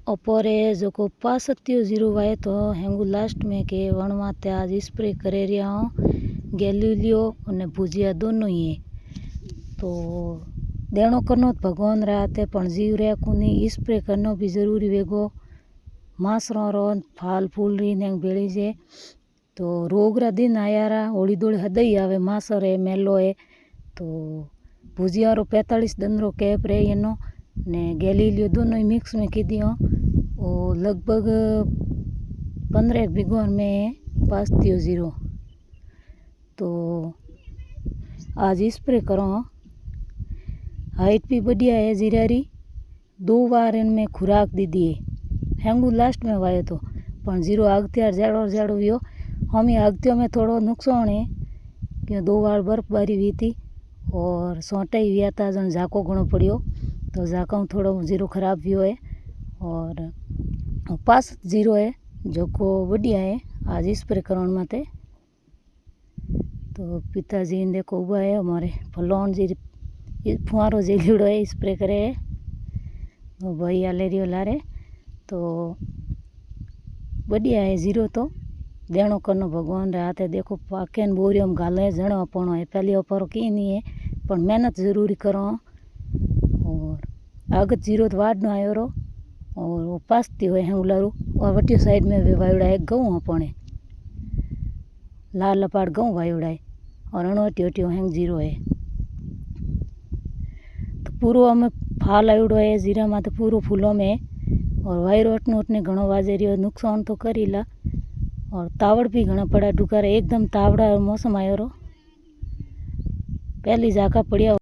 अपोरे जो को पासत्यो जीरो वाए तो हेंगू लास्ट में के वण माते आज स्प्रे करे रिया हूँ गैलीलियो और भुजिया दोनों ही है। तो देणो करनो भगवान राते पण जीव रे कुनी स्प्रे करनो भी जरूरी वेगो मासरो रो फाल फूल री ने बेड़ी जे। तो रोग रा दिन आया रा होली दोड़ी हदई आवे मासर है मेलो है। तो भुजिया रो 45 दिन रो कैप रे एनो ने गैलीलियो दोनों ही मिक्स में की दियो। और लगभग 15 बीघों में पास दियो जीरो। तो आज स्प्रे करो हाइट भी बढ़िया है जीरा री। 2 बार इनमें खुराक दी दी है हेंगू लास्ट में वायो तो पण जीरो आगत्यार जाड़ो वियो। हम आगत्यों में थोड़ो नुकसान है कि 2 बार बर्फबारी हुई थी और सोटा ही हुआ था जन झाको घणो पड़ियो तो झाका थोड़ो जीरो खराब हुआ है। और पास जीरो है जो को बढ़िया है आज स्प्रे करने माते। तो पिताजी ने देखो उबा है हमारे फलोन जी फुआरो जी लीड़ो है स्प्रे करे है वो भाई आले रियो लारे। तो बढ़िया है जीरो तो देणो करनो भगवान रे हाथे। देखो पाके न बोरियो में घाले जणो अपनो है पहली अपारो की नहीं है पण मेहनत जरूरी करो। और आगत जीरो तो वाडनो आयो रो और वो पासती हुए हैं उलारू और वटियो साइड में भी वायुड़ा है गऊ अपने लाल लपाड़ गऊ वायुड़ा है और अणवटियो हैं जीरो है। तो पूरो हमें फाल आयुड़ो है जीरा में तो पूरो फूलों में और वायरो अटने घणो वाजे रियो नुकसान तो करी ला। और तावड़ भी घना पड़ा डुकार एकदम तावड़ा मौसम आयो रो पहली जाका पड़िया।